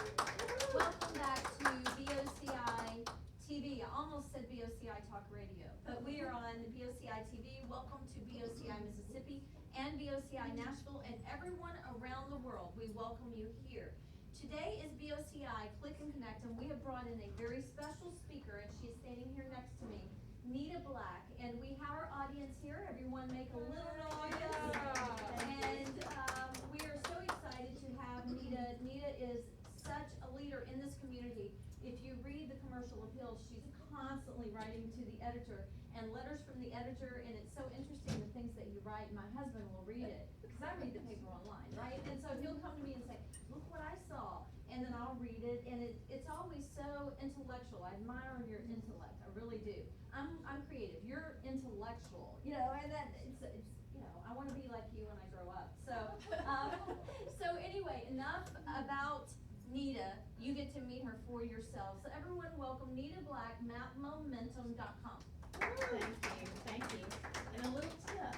Welcome back to BOCI TV. I almost said BOCI Talk Radio, but we are on BOCI TV. Welcome to BOCI Mississippi and BOCI Nashville and everyone around the world. We welcome you here. Today is BOCI Click and Connect, and we have brought in a very special speaker, and she's standing here next to me, Nita Black. And we have our audience here. Everyone make a little noise. And we are so excited to have Nita. Nita is such a leader in this community. If you read the commercial appeals, she's constantly writing to the editor and letters from the editor, and it's so interesting the things that you write. My husband will read it because I read the paper online, right? And so he'll come to me and say, look what I saw, and then I'll read it, and it's always so intellectual. I admire your intellect, I really do. I'm creative, you're intellectual, and that it's I want to be like you when I grow up. So so anyway, enough about Nita. You get to meet her for yourself. So everyone welcome Nita Black, mapmomentum.com. Thank you. And a little tip,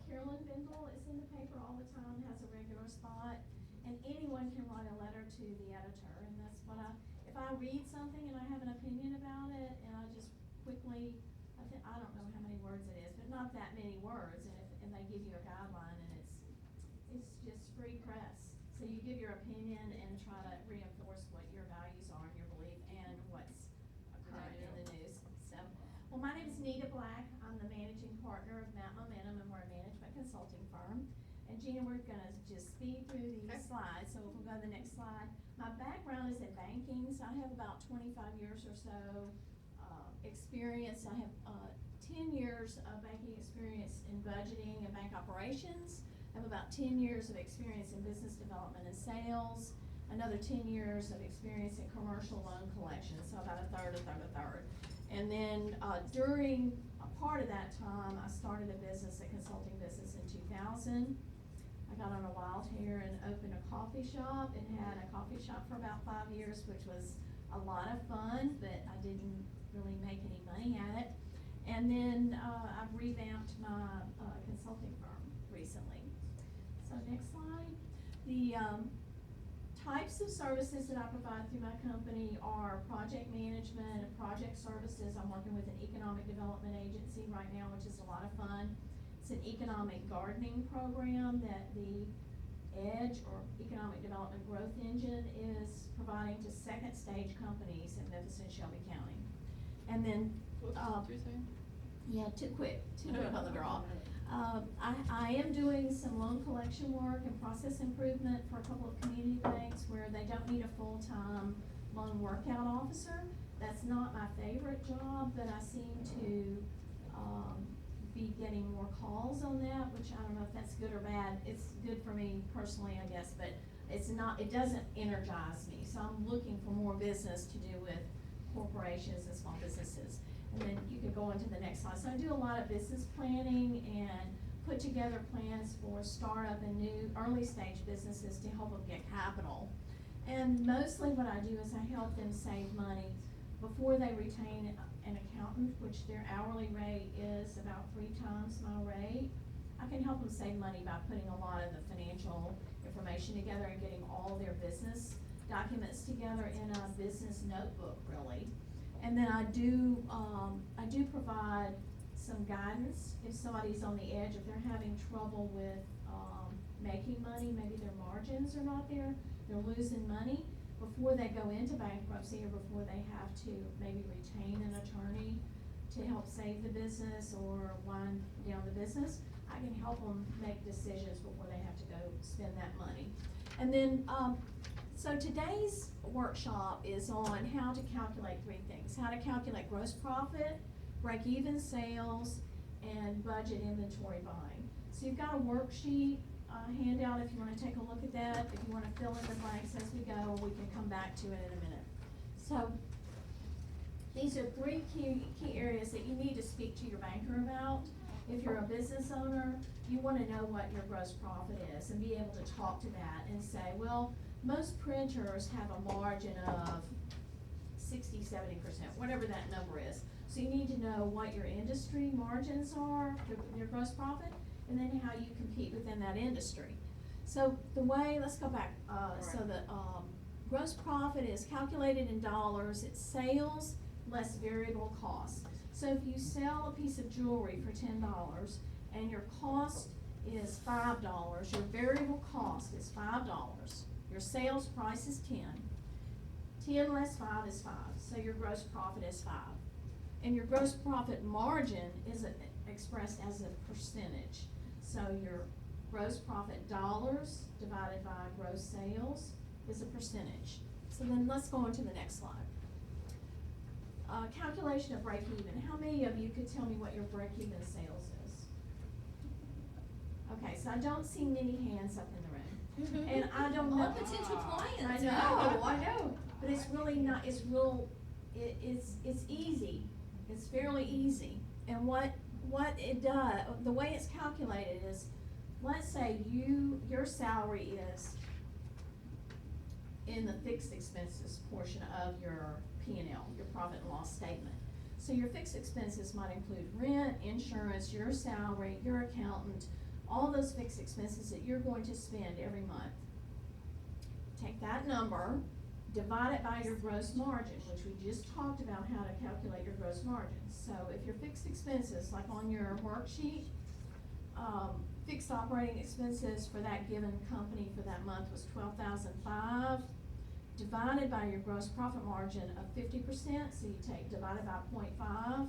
Carolyn Bindle is in the paper all the time, has a regular spot, and anyone can write a letter to the editor. And that's what if I read something and I have an opinion about it, and I just quickly, I don't know how many words it is, but not that many words, and they give you a guideline, and it's just free press. So you give your opinion and try to reinforce what your values are and your belief and what's occurring in the news. So, well, my name is Nita Black. I'm the managing partner of Map Momentum, and we're a management consulting firm. And Gina, we're gonna just speed through these slides. So if we'll go to the next slide. My background is in banking, so I have about 25 years or so experience. I have 10 years of banking experience in budgeting and bank operations. I have about 10 years of experience in business development and sales, another 10 years of experience in commercial loan collection, so about a third. And then during a part of that time, I started a consulting business in 2000. I got on a wild hair and opened a coffee shop and had a coffee shop for about 5 years, which was a lot of fun, but I didn't really make any money at it. And then I've revamped my consulting firm recently. So next slide. The types of services that I provide through my company are project management and project services. I'm working with an economic development agency right now, which is a lot of fun. It's an economic gardening program that the EDGE, or Economic Development Growth Engine, is providing to second stage companies in Memphis and Shelby County. And then, yeah, too quick on the draw. I am doing some loan collection work and process improvement for a couple of community banks where they don't need a full-time loan workout officer. That's not my favorite job, but I seem to be getting more calls on that, which I don't know if that's good or bad. It's good for me personally, I guess, but it doesn't energize me. So I'm looking for more business to do with corporations and small businesses. And then you can go into the next slide. So I do a lot of business planning and put together plans for startup and new early stage businesses to help them get capital. And mostly what I do is I help them save money before they retain an accountant, which their hourly rate is about 3 times my rate. I can help them save money by putting a lot of the financial information together and getting all their business documents together in a business notebook, really. And then I do provide some guidance if somebody's on the edge, if they're having trouble with making money, maybe their margins are not there, they're losing money before they go into bankruptcy or before they have to maybe retain an attorney to help save the business or wind down the business. I can help them make decisions before they have to go spend that money. And then, so today's workshop is on how to calculate 3 things. How to calculate gross profit, break-even sales, and budget inventory buying. So you've got a worksheet handout if you want to take a look at that. If you want to fill in the blanks as we go, we can come back to it in a minute. So these are 3 key areas that you need to speak to your banker about. If you're a business owner, you want to know what your gross profit is and be able to talk to that and say, well, most printers have a margin of 60-70%, whatever that number is. So you need to know what your industry margins are, your gross profit, and then how you compete within that industry. So the way, let's go back, so the gross profit is calculated in dollars, it's sales less variable costs. So if you sell a piece of jewelry for $10 and your cost is $5, your variable cost is $5, your sales price is 10. 10 less 5 is 5, so your gross profit is 5. And your gross profit margin is expressed as a percentage. So your gross profit dollars divided by gross sales is a percentage. So then let's go on to the next slide. Calculation of break even. How many of you could tell me what your break even sales is? Okay, so I don't see many hands up in the room. And I don't know. All potential clients. I know, but it's really not, it's easy. It's fairly easy. And what it does, the way it's calculated is, let's say your salary is in the fixed expenses portion of your P&L, your profit and loss statement. So your fixed expenses might include rent, insurance, your salary, your accountant, all those fixed expenses that you're going to spend every month. Take that number, divide it by your gross margin, which we just talked about how to calculate your gross margin. So if your fixed expenses, like on your worksheet, fixed operating expenses for that given company for that month was $12,500, divided by your gross profit margin of 50%, so you take divided by 0.5,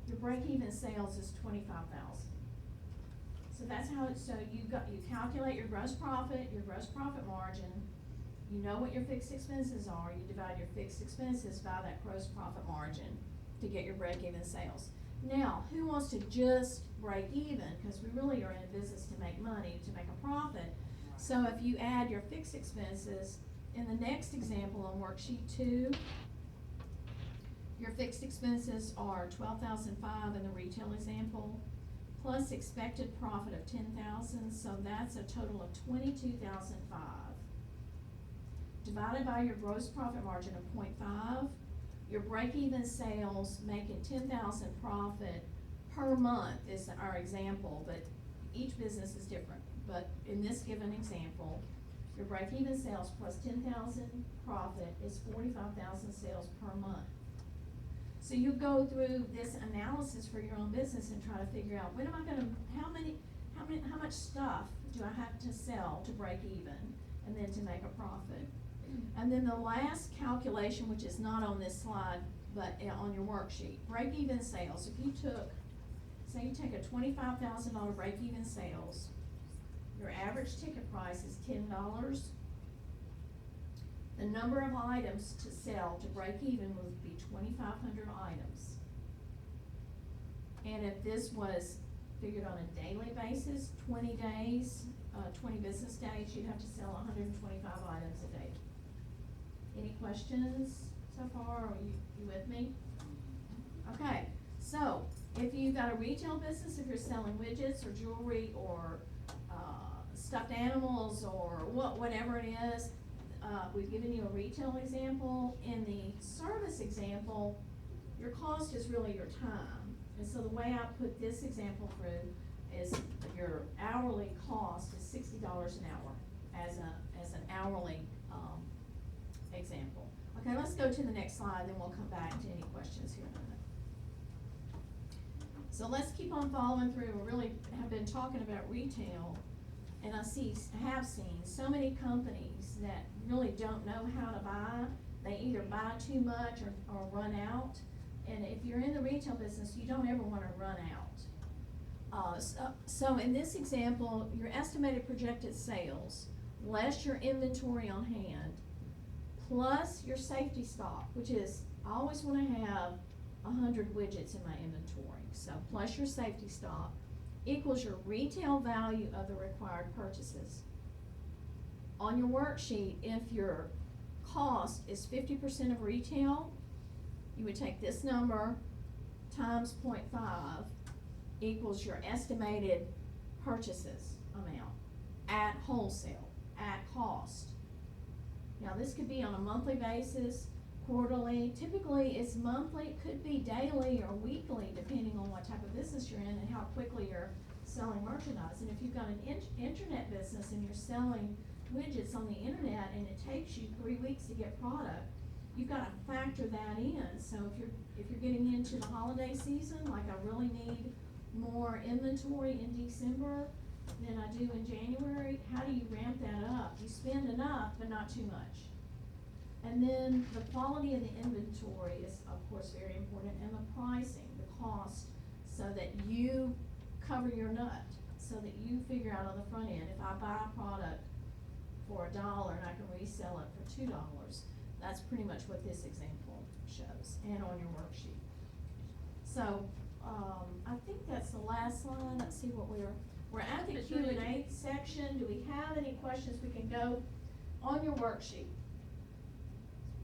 your break-even sales is $25,000. So that's how it's, so you calculate your gross profit margin, you know what your fixed expenses are, you divide your fixed expenses by that gross profit margin to get your break-even sales. Now, who wants to just break even? Because we really are in a business to make money, to make a profit. So if you add your fixed expenses, in the next example on worksheet 2, your fixed expenses are $12,500 in the retail example, plus expected profit of $10,000, so that's a total of $22,500. Divided by your gross profit margin of 0.5, your break-even sales making $10,000 profit per month is our example, but each business is different. But in this given example, your break-even sales plus $10,000 profit is $45,000 sales per month. So you go through this analysis for your own business and try to figure out, when am I gonna, how much stuff do I have to sell to break even and then to make a profit? And then the last calculation, which is not on this slide, but on your worksheet, break-even sales. If you took, say you take a $25,000 break-even sales, your average ticket price is $10. The number of items to sell to break even would be 2,500 items. And if this was figured on a daily basis, 20 days, 20 business days, you'd have to sell 125 items a day. Any questions so far? Are you with me? Okay, so if you've got a retail business, if you're selling widgets or jewelry or stuffed animals or whatever it is, we've given you a retail example. In the service example, your cost is really your time. And so the way I put this example through is your hourly cost is $60 an hour as an hourly example. Okay, let's go to the next slide, then we'll come back to any questions here in a minute. So let's keep on following through. We really have been talking about retail, and I have seen so many companies that really don't know how to buy. They either buy too much or run out. And if you're in the retail business, you don't ever want to run out. So in this example, your estimated projected sales, less your inventory on hand, plus your safety stock, which is, I always want to have 100 widgets in my inventory. So plus your safety stock equals your retail value of the required purchases. On your worksheet, if your cost is 50% of retail, you would take this number times 0.5 equals your estimated purchases amount at wholesale, at cost. Now this could be on a monthly basis, quarterly. Typically it's monthly, it could be daily or weekly depending on what type of business you're in and how quickly you're selling merchandise. And if you've got an internet business and you're selling widgets on the internet and it takes you 3 weeks to get product, you've gotta factor that in. So if you're getting into the holiday season, like I really need more inventory in December than I do in January, how do you ramp that up? You spend enough, but not too much. And then the quality of the inventory is, of course, very important, and the pricing, the cost, so that you cover your nut, so that you figure out on the front end, if I buy a product for $1 and I can resell it for $2, that's pretty much what this example shows, and on your worksheet. So, I think that's the last slide. Let's see what we're at the Q&A section. Do we have any questions? We can go on your worksheet.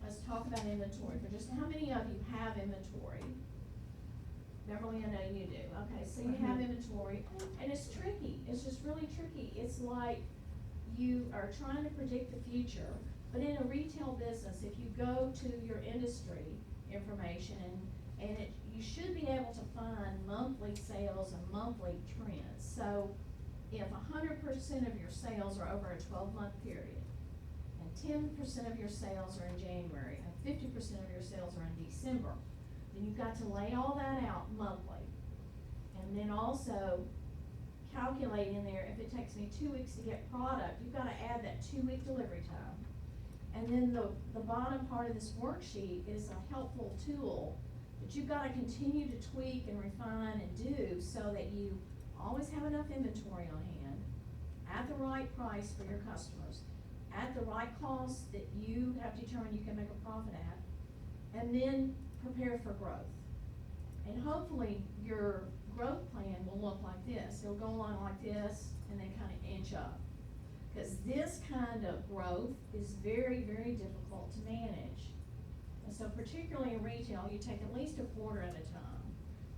Let's talk about inventory for just, how many of you have inventory? Beverly, I know you do. Okay, so you have inventory, and it's tricky. It's just really tricky. It's like you are trying to predict the future, but in a retail business, if you go to your industry information you should be able to find monthly sales and monthly trends. So if 100% of your sales are over a 12-month period, and 10% of your sales are in January, and 50% of your sales are in December, then you've got to lay all that out monthly. And then also calculate in there, if it takes me 2 weeks to get product, you've gotta add that 2-week delivery time. And then the bottom part of this worksheet is a helpful tool that you've gotta continue to tweak and refine and do, so that you always have enough inventory on hand, at the right price for your customers, at the right cost that you have determined you can make a profit at, and then prepare for growth. And hopefully your growth plan will look like this. It'll go along like this and then kind of inch up. Because this kind of growth is very, very difficult to manage. And so particularly in retail, you take at least a quarter at a time.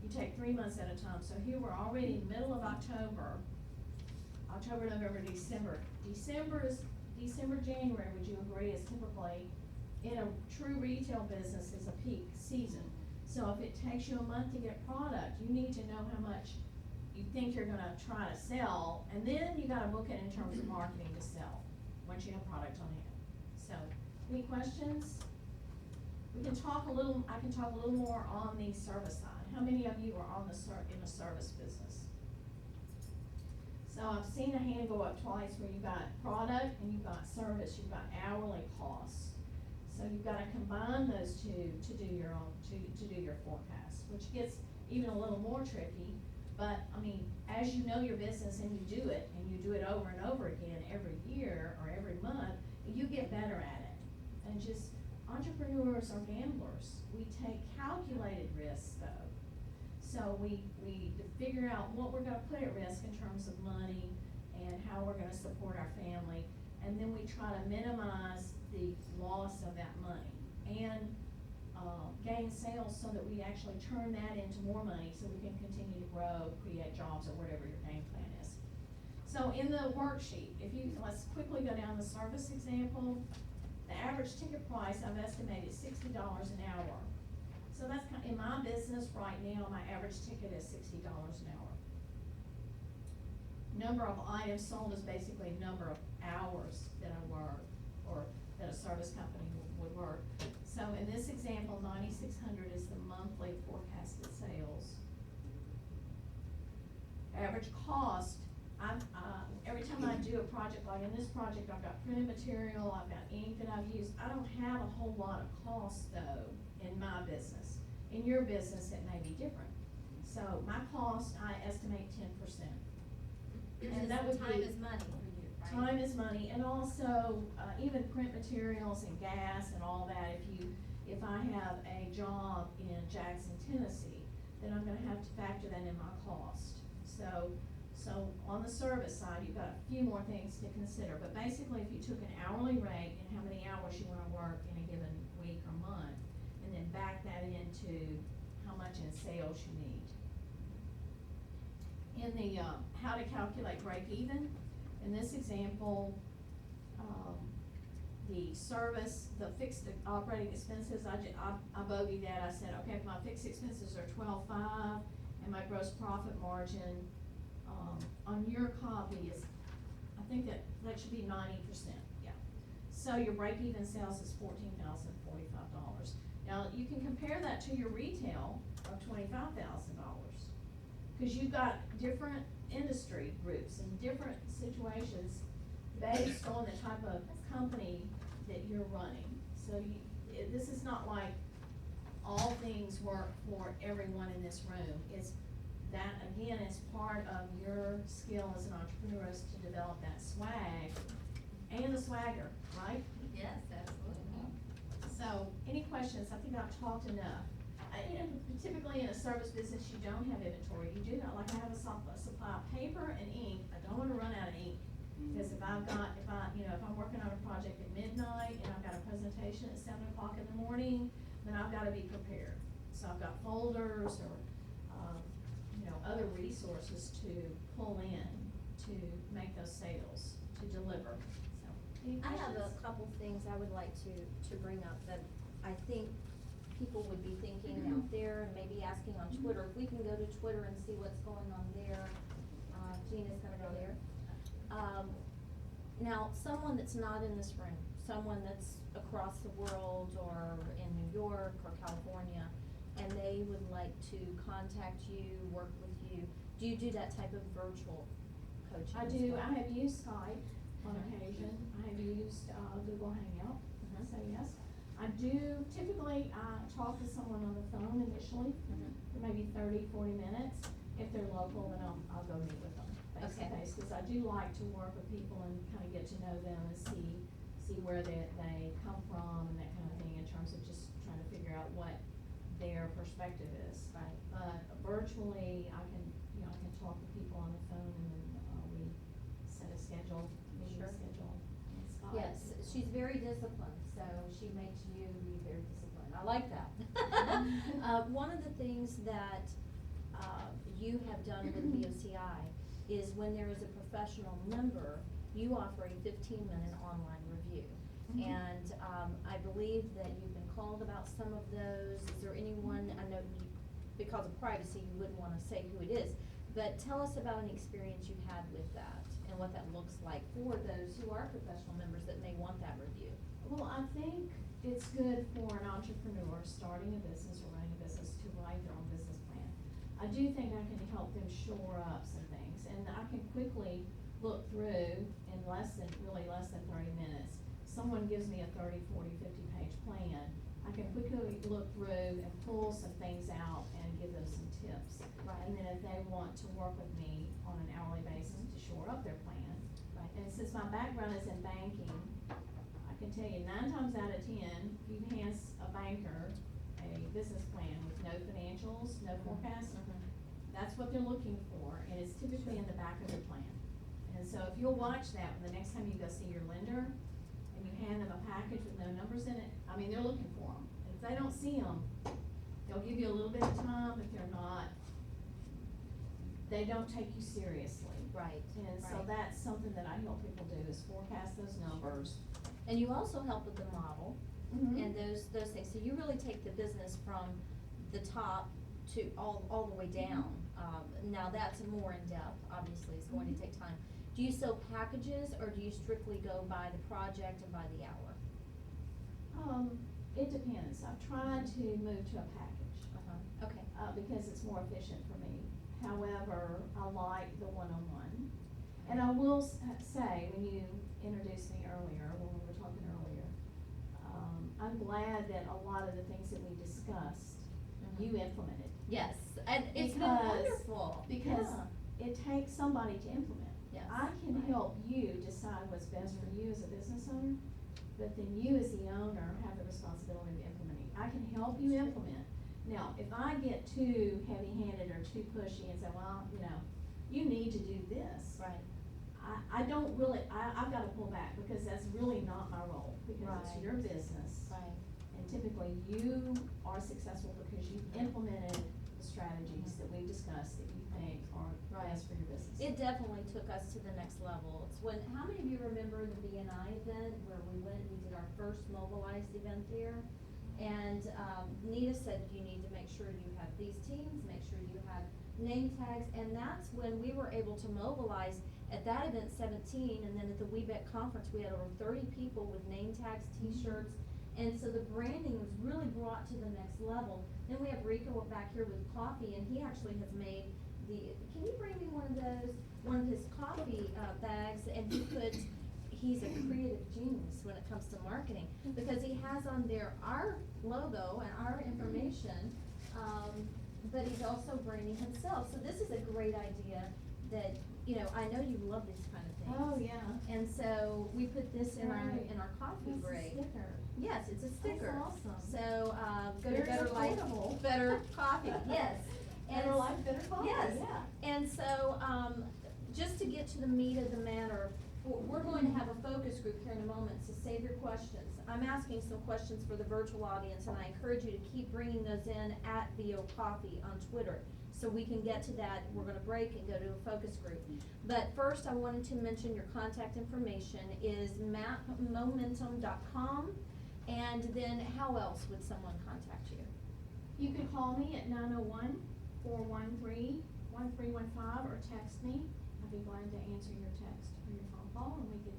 You take 3 months at a time. So here we're already in the middle of October, November, December. December, January, would you agree, is typically, in a true retail business, is a peak season. So if it takes you a month to get product, you need to know how much you think you're gonna try to sell, and then you gotta book it in terms of marketing to sell, once you have product on hand. So, any questions? I can talk a little more on the service side. How many of you are on in the service business? So I've seen a hand go up twice where you've got product and you've got service, you've got hourly costs. So you've gotta combine those two to do your forecast, which gets even a little more tricky. But, I mean, as you know your business and you do it over and over again every year or every month, you get better at it. And just, entrepreneurs are gamblers. We take calculated risks though. So we figure out what we're gonna put at risk in terms of money and how we're gonna support our family. And then we try to minimize the loss of that money and gain sales so that we actually turn that into more money so we can continue to grow, create jobs, or whatever your game plan is. So in the worksheet, let's quickly go down the service example. The average ticket price I've estimated $60 an hour. So that's in my business right now, my average ticket is $60 an hour. Number of items sold is basically number of hours that I work, or that a service company would work. So in this example, 9,600 is the monthly forecasted sales. Average cost, every time I do a project, like in this project, I've got printed material, I've got ink that I've used. I don't have a whole lot of cost though in my business. In your business, it may be different. So my cost, I estimate 10%. And that would time be, is money for you, right? time is money, and also even print materials and gas and all that. If I have a job in Jackson, Tennessee, then I'm gonna have to factor that in my cost. So on the service side, you've got a few more things to consider. But basically, if you took an hourly rate and how many hours you wanna work in a given week or month, and then back that into how much in sales you need. In the how to calculate break even, in this example, the service, the fixed operating expenses, I bogeyed that. I said, okay, if my fixed expenses are 12.5 and my gross profit margin on your copy is, I think that should be 90%, yeah. So your break-even sales is $14,045. Now, you can compare that to your retail of $25,000. Cause you've got different industry groups and different situations based on the type of company that you're running. So this is not like all things work for everyone in this room. It's that, again, is part of your skill as an entrepreneur is to develop that swag and the swagger, right? Yes, absolutely. So, any questions? I think I've talked enough. Typically in a service business, you don't have inventory. You do not, like I have a supply of paper and ink. I don't wanna run out of ink. Because if I'm working on a project at midnight and I've got a presentation at 7 o'clock in the morning, then I've gotta be prepared. So I've got folders or, other resources to pull in to make those sales, to deliver. So, any I have a questions? couple things I would like to bring up that I think people would be thinking out there and maybe asking on Twitter. If we can go to Twitter and see what's going on there. Gina's gonna go there. Now, someone that's not in this room, someone that's across the world or in New York or California, and they would like to contact you, work with you, do you do that type of virtual coaching? I as do. well? I have used Skype on occasion. I have used, Google Hangout, so yes. I do, typically, talk to someone on the phone initially, for maybe 30, 40 minutes. If they're local, then I'll go meet with them face to Okay. face, cause I do like to work with people and kinda get to know them and see where they come from and that kind of thing in terms of just trying to figure out what their perspective is. Right. But virtually, I can talk to people on the phone and then, we set a schedule, meeting Sure. schedule on Skype. Yes, she's very disciplined, so she makes you be very disciplined. I like that. One of the things that, you have done with BOCI is when there is a professional member, you offer a 15-minute online review. Mhm. And, I believe that you've been called about some of those. Is there anyone, I know you, because of privacy, you wouldn't wanna say who it is, but tell us about an experience you've had with that and what that looks like for those who are professional members that may want that review. Well, I think it's good for an entrepreneur starting a business or running a business to write their own business plan. I do think I can help them shore up some things, and I can quickly look through in less than 30 minutes. Someone gives me a 30, 40, 50-page plan, I can quickly look through and pull some things out and give them some tips. Right. And then if they want to work with me on an hourly basis to shore up their plan. Right. And since my background is in banking, I can tell you 9 times out of 10, if you hand a banker a business plan with no financials, no forecast, that's what they're looking for, and it's typically in the back of their plan. And so if you'll watch that the next time you go see your lender, and you hand them a package with no numbers in it, I mean, they're looking for them. And if they don't see them, they'll give you a little bit of time. If they're not, they don't take you seriously. Right. And so Right. that's something that I help people do, is forecast those numbers. And you also help with the model and those things. So you really take the business from the top to all the way down. Now that's more in depth, obviously, it's going to take time. Do you sell packages or do you strictly go by the project and by the hour? It depends. I've tried to move to a package, Okay. because it's more efficient for me. However, I like the one-on-one. And I will say, when you introduced me earlier, when we were talking earlier, I'm glad that a lot of the things that we discussed, you implemented. Yes, and it's been Because- wonderful. Because Yeah. it takes somebody to implement. Yes. I can Right. help you decide what's best for you as a business owner, but then you as the owner have the responsibility of implementing. I can help you implement. Now, if I get too heavy-handed or too pushy and say, well, you need to do this. Right. I don't really, I've gotta pull back, because that's really not my role, because Right. it's your business. Right. And typically, you are successful because you've implemented the strategies that we've discussed that you think are Right. best for your business. It definitely took us to the next level. It's when, how many of you remember the BNI event where we did our first mobilized event there? And, Nita said you need to make sure you have these teams, make sure you have name tags, and that's when we were able to mobilize at that event 17, and then at the WeBet conference, we had over 30 people with name tags, t-shirts, and so the branding was really brought to the next level. Then we have Rico back here with coffee, and he actually has made can you bring me one of those? One of his coffee bags, and he's a creative genius when it comes to marketing, because he has on there our logo and our information, but he's also branding himself. So this is a great idea that, you know, I know you love these kind of things. Oh, yeah. And so we put this in Right. our coffee It's a break. sticker. Yes, it's a sticker. That's awesome. So, go to Very Better Life, affordable. Better Coffee, yes. Better life, better coffee, Yes, yeah. and so, just to get to the meat of the matter, we're going to have a focus group here in a moment, so save your questions. I'm asking some questions for the virtual audience, and I encourage you to keep bringing those in at BO Coffee on Twitter, so we can get to that. We're gonna break and go to a focus group. But first, I wanted to mention your contact information is mapmomentum.com, and then how else would someone contact you? You can call me at 901-413-1315 or text me. I'd be glad to answer your text or your phone call, and we could,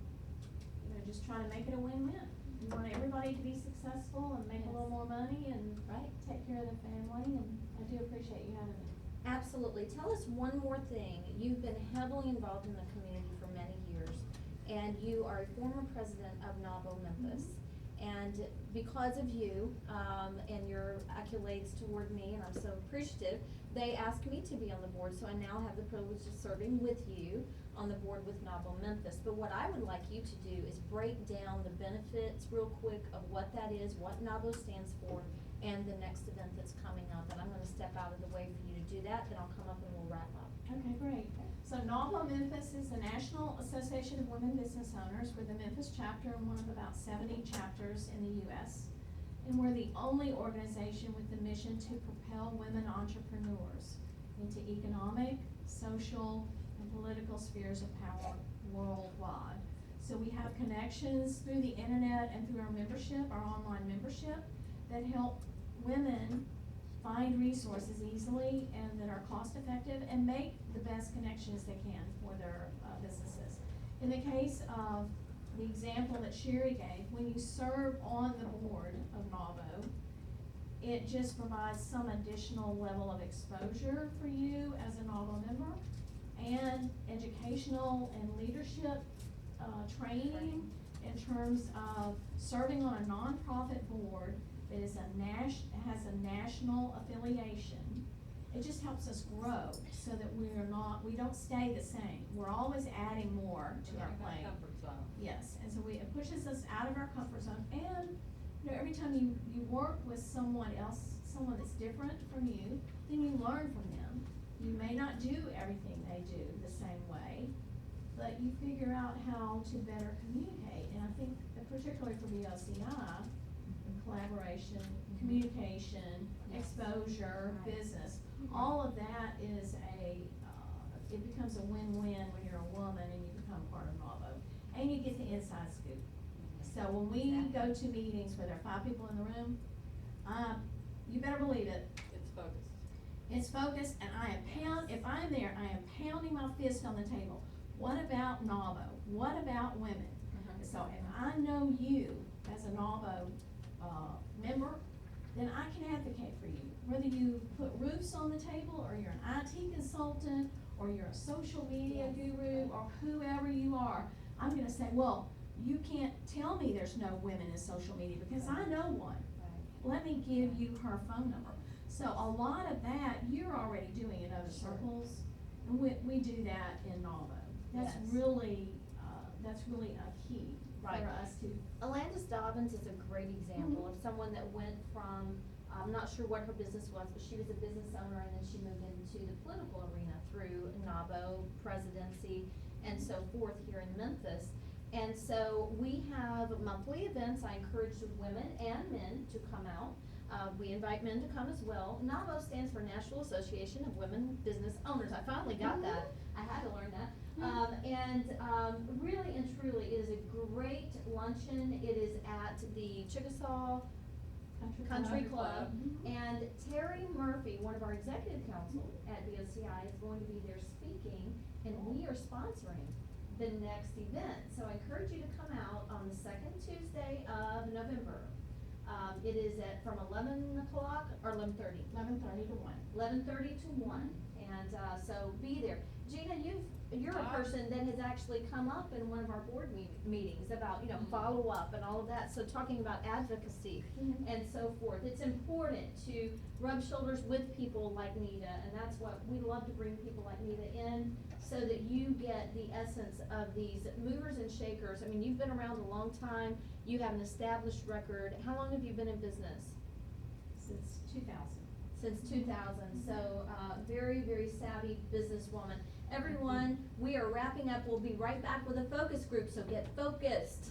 you know, just try to make it a win-win. We want everybody to be successful and make a little more money and Right. take care of the family, and I do appreciate you having me. Absolutely. Tell us one more thing. You've been heavily involved in the community for many years, and you are a former president of NAVO Memphis. And because of you, and your accolades toward me, and I'm so appreciative, they asked me to be on the board, so I now have the privilege of serving with you on the board with NAVO Memphis. But what I would like you to do is break down the benefits real quick of what that is, what NAVO stands for, and the next event that's coming up. And I'm gonna step out of the way for you to do that, then I'll come up and we'll wrap up. Okay, great. So NAVO Memphis is the National Association of Women Business Owners. We're the Memphis chapter and one of about 70 chapters in the US. And we're the only organization with the mission to propel women entrepreneurs into economic, social, and political spheres of power worldwide. So we have connections through the internet and through our membership, our online membership, that help women find resources easily and that are cost effective and make the best connections they can for their businesses. In the case of the example that Sherry gave, when you serve on the board of NAVO, it just provides some additional level of exposure for you as a NAVO member and educational and leadership training in terms of serving on a nonprofit board that is has a national affiliation. It just helps us grow so that we don't stay the same. We're always adding more to our plate. Comfort zone. Yes, and so it pushes us out of our comfort zone, and, you know, every time you work with someone else, someone that's different from you, then you learn from them. You may not do everything they do the same way, but you figure out how to better communicate, and I think that particularly for BOCI, collaboration, communication, exposure, business, all of that is it becomes a win-win when you're a woman and you become part of NAVO. And you get the inside scoop. So when we go to meetings where there are 5 people in the room, you better believe it. It's focused. It's focused, and if I'm there, I am pounding my fist on the table. What about NAVO? What about women? So if I know you as a NAVO member, then I can advocate for you. Whether you put roofs on the table, or you're an IT consultant, or you're a social media guru, or whoever you are, I'm gonna say, well, you can't tell me there's no women in social media because I know one. Let me give you her phone number. So a lot of that you're already doing in other circles, and we do that in NAVO. That's really a key for us to. Alandis Dobbins is a great example of someone that went from, I'm not sure what her business was, but she was a business owner, and then she moved into the political arena through NAVO presidency and so forth here in Memphis. And so we have monthly events. I encourage women and men to come out. We invite men to come as well. NAVO stands for National Association of Women Business Owners. I finally got that. I had to learn that. Really and truly, it is a great luncheon. It is at the Chickasaw Country Club. And Terry Murphy, one of our executive council at BOCI, is going to be there speaking, and we are sponsoring the next event. So I encourage you to come out on the second Tuesday of November. It is from 11 o'clock or 11:30? 11:30 to 1. 11:30 to 1, and, so be there. Gina, you're a person that has actually come up in one of our board meetings about, follow up and all of that, so talking about advocacy and so forth. It's important to rub shoulders with people like Nita, and that's what, we love to bring people like Nita in, so that you get the essence of these movers and shakers. I mean, you've been around a long time, you have an established record. How long have you been in business? Since 2000. Since 2000, so, very, very savvy businesswoman. Everyone, we are wrapping up. We'll be right back with a focus group, so get focused.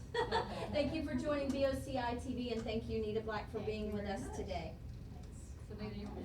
Thank you for joining BOCI TV, and thank you, Nita Black, for Thank being you with very us much. today. Thanks. So maybe you